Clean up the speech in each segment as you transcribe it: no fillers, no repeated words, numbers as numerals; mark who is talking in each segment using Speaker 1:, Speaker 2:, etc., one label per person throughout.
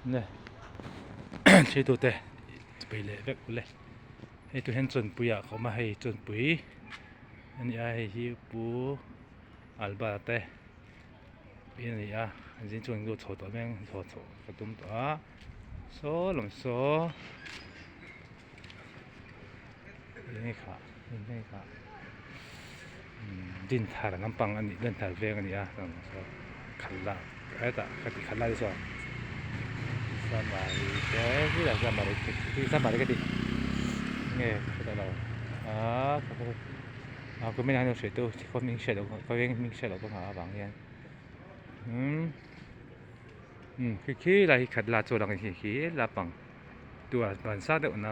Speaker 1: nè chế độ tệ bị lệ vẹt lệ hay tụi hen chuẩn bùi à có mà hay chuẩn bùi anh ai hi bù alba tệ bên này à anh xin chuẩn đồ thổ tao men thổ cái tôm đó số làm sốนี่ค่ะนี่ค่ะดินทาร์น้ำปังอันนี้ดินทาร์เวงอันนี้อ่ะต้องขันละไอ้ตาขันละที่สองสมัยแก่ที่เราสมัยที่สมัยก็ดีเนี่ยก็เราก็ไม่นานเราเสียตัวเขาไม่เสียเราเขาเองไม่เสียเราก็หาบางอย่างคืออะไรขันละโจดังคือละปังตัวบันซาเดี๋ยวนะ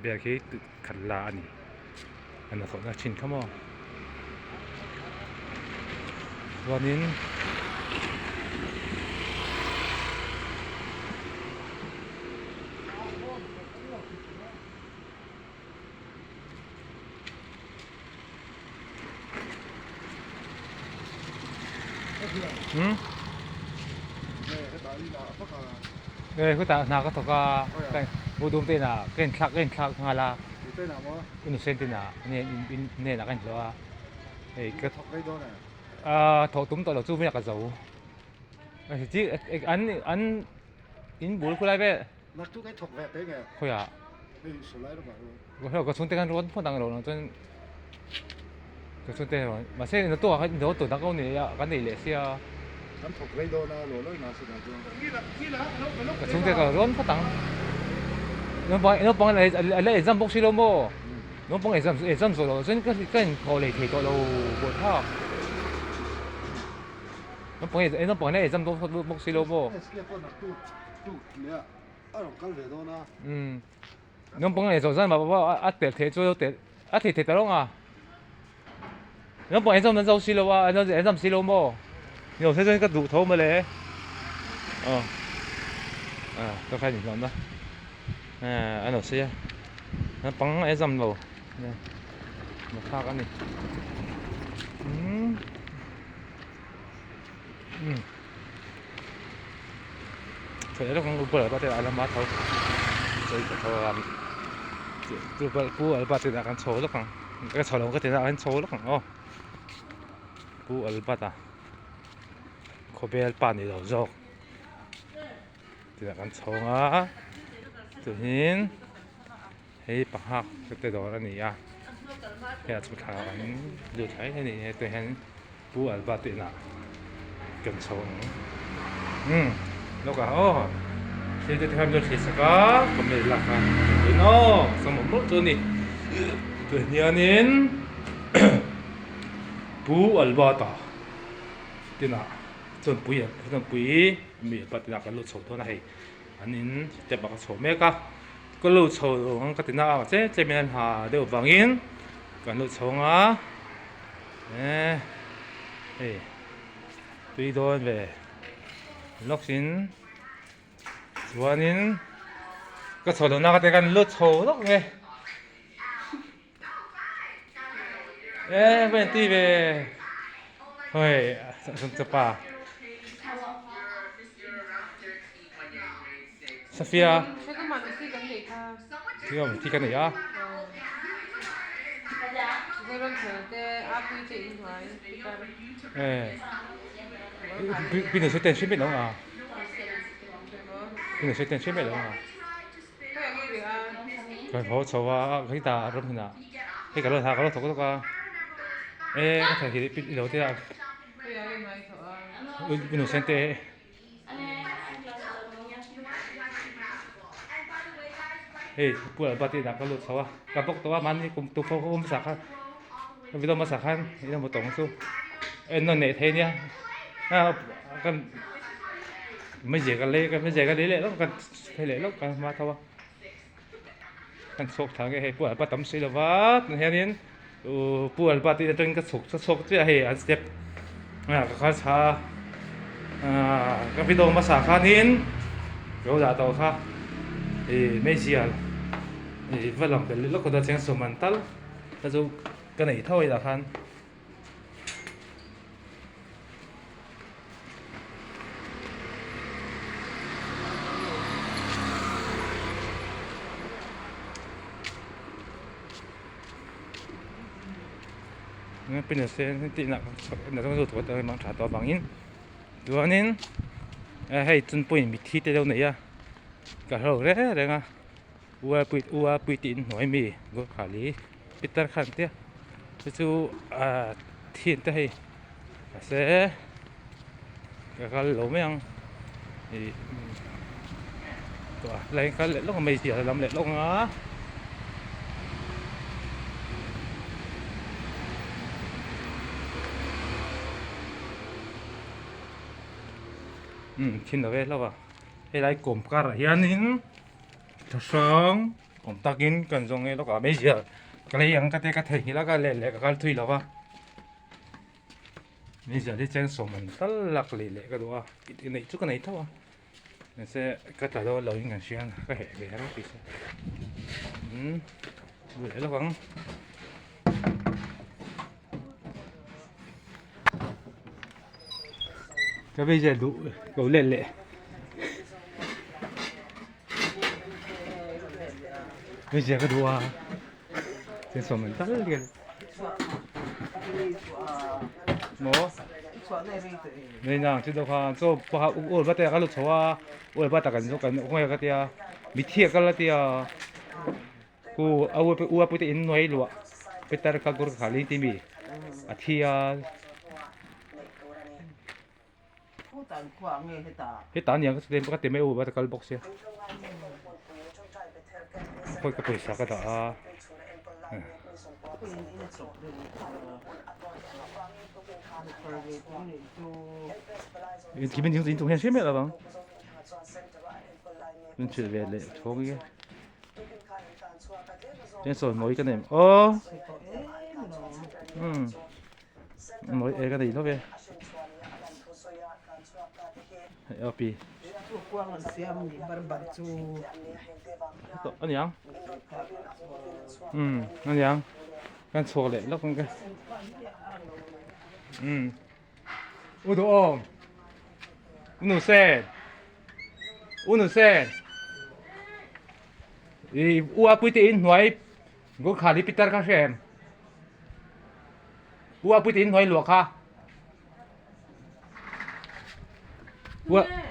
Speaker 1: เบียร์คือขันละอันนี้อันนั้นเขาชินเข้ามาวันนี้เขาตาหน้าก็ตกก็บูดุมเต้น่ะเก่งคลักงาลาอินเซนติน่ะเนี่ยนักกันเหรอก็ถกตุ้มตัวเราจู้ไม่อยากกระโจที่อันอินบุลคุไลเบ้
Speaker 2: นักทุกไอ้ถกแบบได้ไง
Speaker 1: คุยอ่ะ
Speaker 2: นี่สุดไล่ลงมา
Speaker 1: เราก็ชนเตกันร้อนพอดังเราจนก็ชนเตกันมาเส้นตัวเขาตัวนักเขาเนี่ยกันนี่เลยเสีย
Speaker 2: กันถกไรโดนนะหล่อเลยนะสุดยอด
Speaker 1: ก็ชนเตกันร้อนพอดังน้องปองอะไรจำพวกซิโลโม่น้องปองจำสุดเราจนก็พอเลยเทตัวเราปวดท้องน้องปองเนี่ยจำพวกซิโลโม่น้องปองเนี่ยสงสัยมาว่าอัดเตะเทตัวเตะอัดเทตลงอ่ะน้องปองจำซิโลว่าจำซิโลโม่有些人个乳头没嘞，都开始弄了，安老师啊，帮爱怎路，我看看你，佢哋都講過嚟，把啲阿拉碼頭，最頭啊，做把啲阿間錯咯講，個錯兩個啲阿間錯咯講哦，不阿拉把啊。เขาเบลปานนี่เราจอกที่ละกันชงอ่ะตัวหินให้ปักหักก็ตัวดอกนี่อ่ะแค่ชุดขาวอันดูใช้ให้นี่ตัวเห็นปูอัลบาติน่ะกันชงแล้วก็โอ้ที่จะทำตัวที่สกัดก็ไม่ละกันดูโน่สมมติตัวนี้ตัวนี้นี่ปูอัลบาตาที่น่ะจนปุ๋ยมีปฏิบัติการลุชโทษนะเฮ้อันนี้จะบอกโฉมก็ลุชโฉงก็ติดหน้าเจ๊มีปัญหาเดี๋ยวฟังอินการลุชโฉงอ่ะตุยโดนเว้ล็อกสินส่วนนี้ก็โฉหน้าก็ติดกันลุชโฉล็อกเว้เป็นตีเว้เฮ้ยสมจะป่าซาเฟียที่ก็ที่กันไหนอ่ะพี่หนูช่วยเต้นช่วยไม่ลงอ่ะพี่หนูช่วยเต้นช่วยไม่ลงอ่ะก็เพราะชาวว่าเขาตาอารมณ์น่ะให้กับเราทากับเราถกก็ต้องก็ถ่ายที่พี่เราที่อ่ะพี่หนูเซนเต้ปูอัลบาตินักก็ลุชาวกับพวกตัวมันนี่กุมตัวพวกกุมสักครับวิโรมาสักขันนี่เราหมดตรงสู้นนเนเทเนี่ยกันไม่เจอกันเลยกันไม่เจอกันเลยแล้วกันให้เลยแล้วกันมาเท่ากันโศกทางไอ้ปูอัลบาตั้มสิลวัดเฮียนี่ปูอัลบาติจนก็โศกที่ไอ้อันสเต็ปก็ข้าช้ากับวิโรมาสักขันนี่เดี๋ยวจะต่อค่ะไม่เชียร์ฝรั่งเป็นลูกคนเชียงสมันตัลแล้วจะกันไหนเท่าไหร่ละคัน nga pinesen ti na na tong tu ta mang tha to bangin tuanin hei chun point mi thi te lo nei ya ka ho re re nga ua pui tin noi mi go khali pitar khan te chu thin te hei se ka kal lo meng i to lai kal lo mai sia lam le lo nga chin da ve lo wa hei lai kom kar hianin ta sang kom takin kan jong e lo ka mai sia ka le yang ka te ka thei la ka le le ka kal thui lo wa mai sia de chen so man tal lak le le ka do wa ti nei chu ka nei thawa nên sẽ cắt cả đôi lời ngàn xuyên cái hệ về đó thì sẽ vừa để nó vẫn cái bây giờ đủ cầu lên lệ bây giờ cái đua trên sổ mình tắt liền nó nên là chúng ta cho bao học ôn bắt tay cái lúc xóa ôn bắt tay cái lúc cái không cái tia bị thiệt cái là tia cô ua bữa tiễn nói luôn bữa tay cái gor khá linh timi à thiệt cái tán nhiều cái tiền cái tiền mấy ua bắt tay cái box kia thôi cái पैसा cái đó基本就是中间选没了吧？你去别的错个，这说某一个人哦，某一个人那边，要比，อันยังอันยังกัน错เลยแล้วกันอุดมอุนุเซนอีอัวปุยตินหน่วยกูขาดิปิตาร์คาเชมอัวปุยตินหน่วยหลวงค่ะ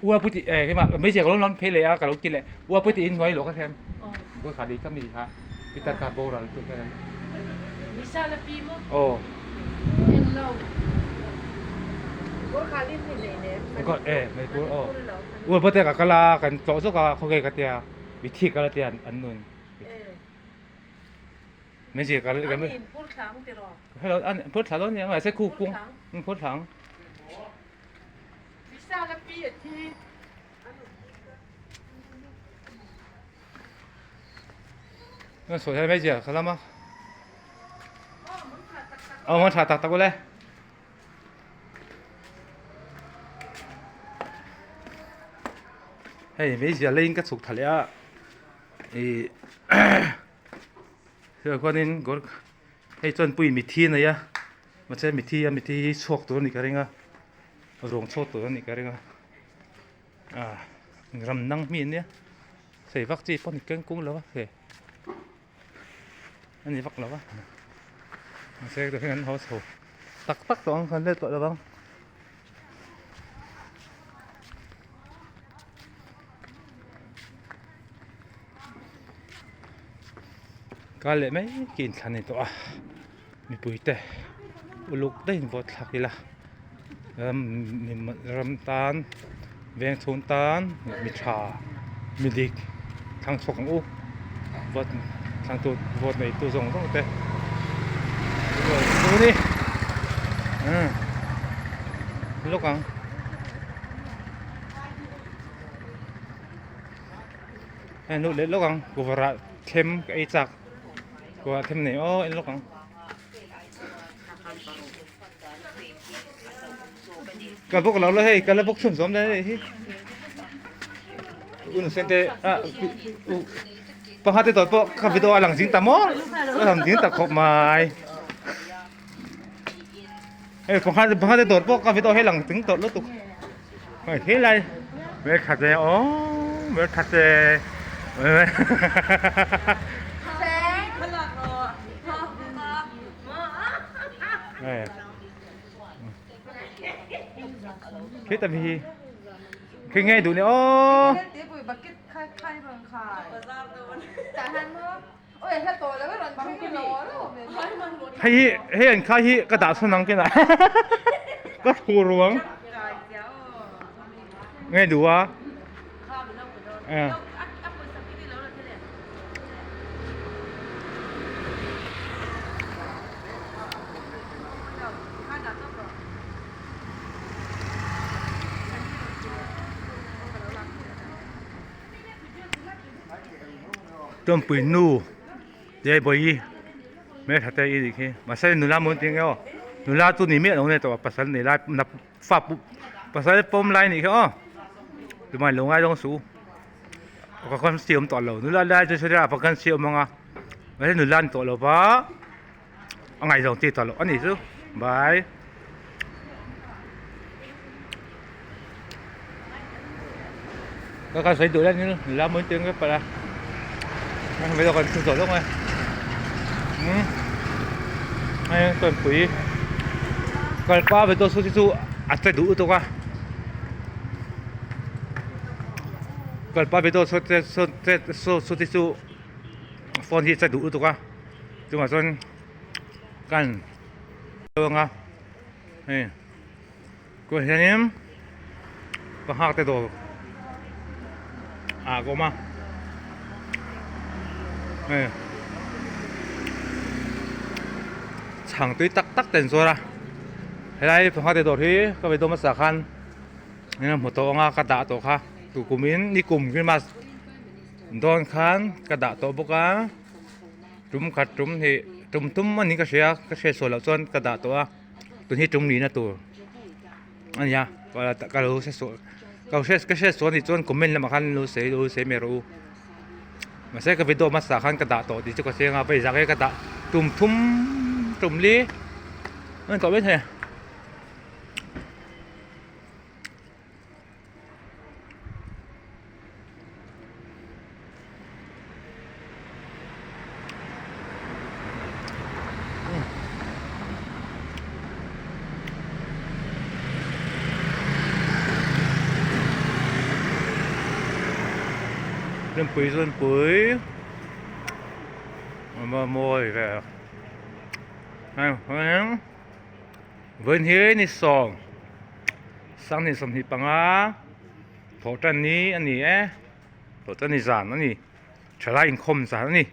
Speaker 1: อัวปุยติขึ้นมาไม่ใช่ก็ร้อนเพลเลยอะก็ร้อนกินเลยอัวปุยตินหน่วยหลวงค่ะเชมกูขาดิก็มีค่ะปิตาร์คาโบราณตัวนั้น
Speaker 3: มิซาลาปีโม
Speaker 1: โอ้
Speaker 3: ก็ขาลิ้นนี่เนี่ย
Speaker 1: ก็ไม่พูดว่าประเทศกาลากันโจสุกาเขาเกยกันเตียวิธีกันเตียอันนู้นไม่ใช่กันกันไม่
Speaker 3: พูดถังติรอ
Speaker 1: ให้เราอันพูดถังเนี่ยไม่ใช่คู่กุ้งพูดถัง
Speaker 3: มิซาลาปีที่
Speaker 1: 那首先没姐喝了吗？哦，我茶打过来。嘿，没姐来应该出他俩，这个人我嘿专不米天的呀，我这米天错多你个人啊，容错多你个人啊，rầm năng miên nhé,ใส่วัคซีนป้อนกันกุ้งแล้ววะเฮ้อันนี้วักแล้ววะเซ็กตัวงั้นเขาโซ่ตักตัวคนเล่นตัวแล้วบ้างก็เลยไม่กินทันในตัวมีปุ๋ยแต่อุลุกได้บดทักอีละมีรำตาลแวงโซนตาลมีชามีดิกทางสองอุบดทางตัวบดในตัวสองต้องแต่ตัวนี้ลูกกังไอ้นู่นเล็กลูกกังกูว่าเข้มไอ้จักกูว่าเข้มไหนอ๋อไอ้ลูกกังกับพวกเราเลยให้กันแล้วพวกสุ่มๆได้ที่อุ่นเส้นเตะพอหาติดต่อพวกขับไปตัวหลังสิงตามอแล้วทำสิงตะขบไม้พอหาติดต่อพวกขับไปตัวให้หลังสิงตะรถตุกเฮ้ยที่ไรเมื่อขัดเจอ๋อเมื่อขัดเจ 네. Thế tại vì khi nghe đủ nữa
Speaker 3: tiếp với bucket khai bằng khai trả hàng nữa ôiถ้าโตแล้วก็รันบังคับล้อแล้ว
Speaker 1: ให้เห็นค่าที่กระดาษสนังกันนะ ก็ถูรวงไงดูวะต้มปืนนู่เดี๋ยวบ่อยไม่ทัดใจอีกทีมาใส่หนูลามุนติงเหรอหนูลาตัวนี้ไม่เอาเนี่ยตัวภาษาเนี่ยลานับฟ้าปุ๊บภาษาปมลายนี่เหรอทำไมลงง่ายลงสูก็คนเสียมต่อเราหนูลาได้จะช่วยได้เพราะกันเสียมมั้งอ่ะไม่ใช่หนูลาต่อเราปะเอาไงลองตีต่อเราอันนี้สิบายก็การใส่ดูแลนี่หนูลามุนติงก็ไปละไม่ต้องกันสุดๆลงเลยให้ต้นปุ๋ยก็ป้าไปตัวสู้ๆอาจจะดูตัวก็ป้าไปตัวสู้ฟอนที่จะดูตัวก็จังหวะส่วนกันเรื่องอ่ะก็เห็นยังก็หักแต่ตัวก็มาchẳng tuy tắc tiền rồi thế đây phải hoa tiền đồ thì có phải đồ mà xả khăn nên là một tổ nga cả đá tổ khác tụ cùng mình đi cùng cái mà đón khăn cả đá tổ bốc á trúng khát trúng thì trúng mà những cái xe sổ lão xuân cả đá tổ tụi thì trúng ní là tụ anh nhá gọi là cả lô xe sổ cái xe sổ thì xuân cùng mình là mà khăn lô xe mèo mà sẽ cái video mà xả khăn cả đá tổ thì chỉ có xe nga bây giờ cái cả đá trùm ly nên có biết thế dân quý mà mồi về vân hiến ni song sang ni song hi panga thổ trần ni anh ni thổ trần ni giản anh ni trở lại không giản anh ni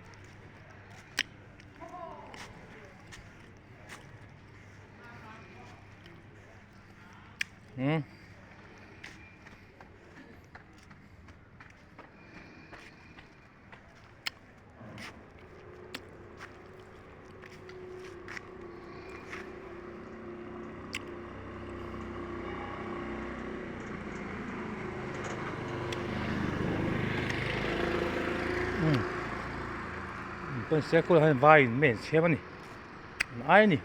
Speaker 1: เป็นเสียกูให้ไว้เหม็นเชี่ยมันนี่ไอ้นี่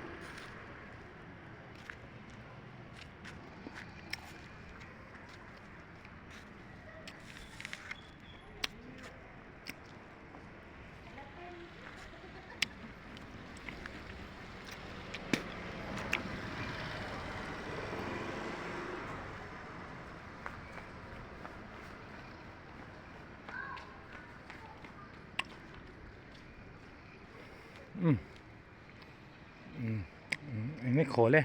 Speaker 1: ไม่ขอเลย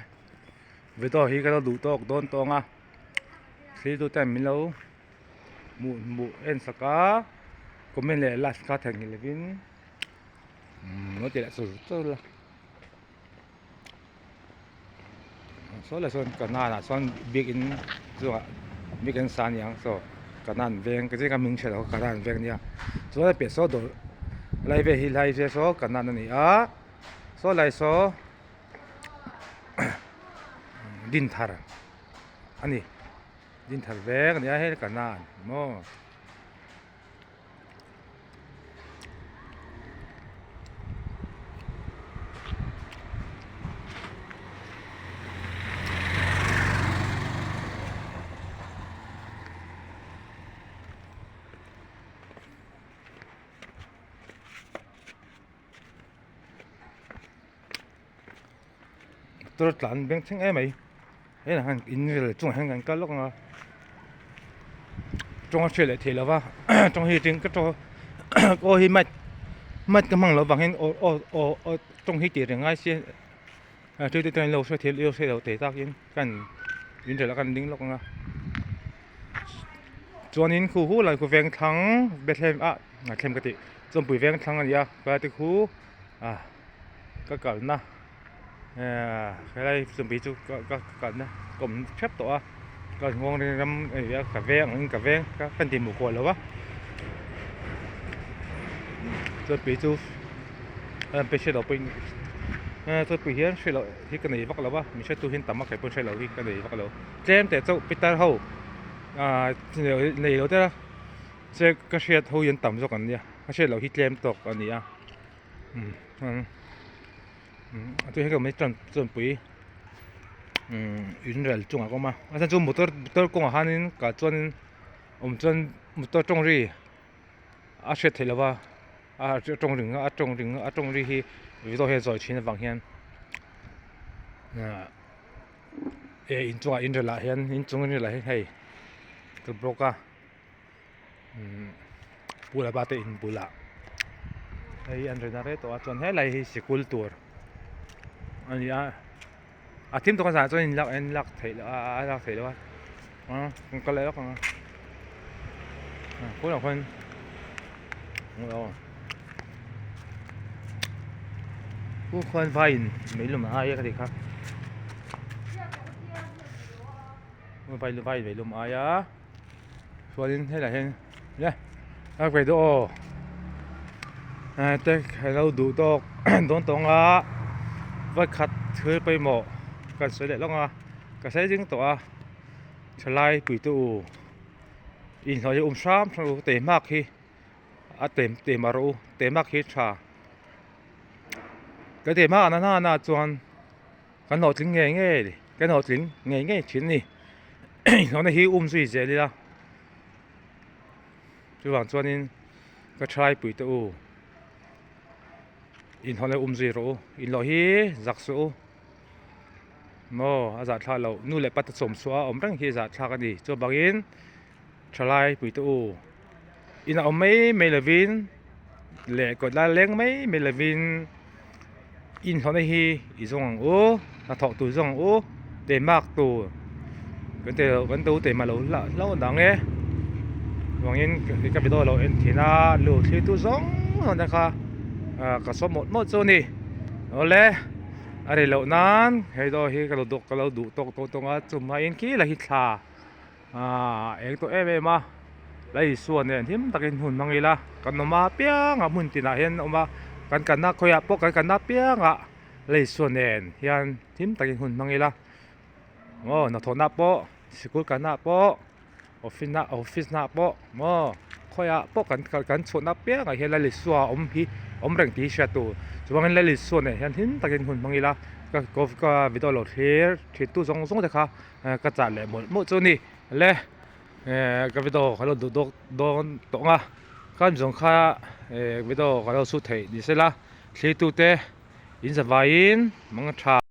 Speaker 1: เวทที่ก็ต้องดูตัวโดนตัวงะที่ตัวแต่ไม่รู้มูเอ็นสก้าก็ไม่เลยลัสก้าแทงเลยวินโน้ตเด็ดสุดตัวละส่วนละส่วนกันนั่นส่วนบิ๊กอินส่วนบิ๊กอินสานยังส่วนกันนั่นเวงก็จะกันมึงเชื่อเรากันนั่นเวงเนี่ยส่วนละเปียโซ่ตัวไล่ไปฮิไล่ไปโซ่กันนั่นนี่โซ่ไล่โซ่ดินทาร์อันนี้ดินทาร์เวกเนี่ยให้กันนานโม่ ตัวหลานเบงเช่งไหมเฮ้ยนะฮันอินเลยจงแห่งกันก็ลูกอ่ะจงเชื่อเลยทีแล้วว่าจงเฮจริงก็จงโอ้ยมัดกำลังเราบางเห็นโอ้จงเฮจีเรื่องง่ายเสียช่วยตัวเราช่วยเทียเราช่วยเราเตะตากยินกันยินเดี๋ยวแล้วกันดิ้งลูกอ่ะจวนนี้คู่หูหลายคู่แฟงทั้งเบทเลมอ่ะเทมกติจนปุ๋ยแฟงทั้งอันนี้ก็ติคู่ก็ก่อนนะcái đây chuẩn bị chú có cũng phép tổ còn ngon thì năm cà veng các phần tiền một quả rồi quá chuẩn bị chú bây giờ đầu pin chuẩn bị hiện sẽ lợi thì cái này vắt rồi quá mình sẽ tu hiện tầm cái bên sẽ lợi thì cái này vắt rồi xem để cho Peter hậu này rồi đó sẽ cái xe hậu hiện tầm cho cái này cái xe lợi thì xem tổ cái này tôi thấy cái mấy chuẩn bị 윤를 중하고 막 아산 좀 못들 공하는 가 전 엄전 못들 종리 아셔 텔레바 종리 위도 해서 지는 방향 인중아 인들라 현 인중은이라 해 그 브로카 불라 바테 인 불라 이 안드나레 또 아전 해 라이 시 쿨투어 아니야ทีมตัวกันสายจนลักเถียลักเถียแล้วก็เลยแล้วกันพูดกับคนเราผู้คนไฟไม่รู้มาอะไรกันดีครับไปรู้ไฟไม่รู้มาอะไรส่วนนี้ให้ไหนเห็นเนี่ยถ้าไปดูแต่เราดูตัวโดนตรงอ่ะว่าขัดเธอไปหมดกันสวยเลยแล้วอ่ะก็ใช้จึงตัวฉลายปุ๋ยตู้อินเขาจะซ้ำเราเตะมากที่เตะมารู้เตะมากที่ชาcáiเตะมากนั่นน่าจวนกันหอดถึงเงี้ยดิกันหอดถึงเงี้ยชิ้นนี่เขาในที่สวยเจ๋เลยละจุดหวังจวนนี้ก็ฉลายปุ๋ยตู้อินเขาในสวยรู้อินเราที่จักสู้โม่อาจารย์ท่าเรานู่นแหละปัตตสมสัวอมตั้งที่อาจารย์ท่ากันดีจนบางอินชลายปุ๋ยตู้อินเอาไม่เลวินเละกดลาเล้งไม่เลวินอินเขาในที่อีส่งโอ้ถ้าถอดตัวส่งโอ้เตะมากตัวก็เตะวันตัวเตะมาแล้วดังเงี้ยบางอินก็ไปโดนเราเอ็นทีน่าลูกที่ตัวส่งนะครับก็สมหมดโซนี่เอาเลยอะไรเหล่านั้นให้เราเห็นเราดูตรงจุ่มมาเองกี้เราฮิตาเองตัวมาแล้วอีส่วนเนี่ยที่มันตะกินหุ่นบางทีละกันออกมาเปี้ยงหุ่นตีน่าเห็นออกมากันนักคอยปกกันนักเปี้ยงแล้วอีส่วนเนี่ยยันที่มันตะกินหุ่นบางทีละโอ้นักโทษนักปกสกุลกันนักปกออฟฟิศนักปกโอ้คอยปกกันชนนักเปี้ยงเห็นแล้วอีส่วนแรงตีเสียตัวจะว่างั้นเลยส่วนเนี่ยยันทิ้งตะกินหุ่นบางทีละก็วิดีโอโหลดที่ตู้ส่งเถอะค่ะก็จัดเลยหมดตัวนี้เลยก็วิดีโอเขาเราดูตรงก็มีส่งค่าวิดีโอเขาเราสุดท้ายนี่สิละที่ตู้เตะอินสบายอินมังชา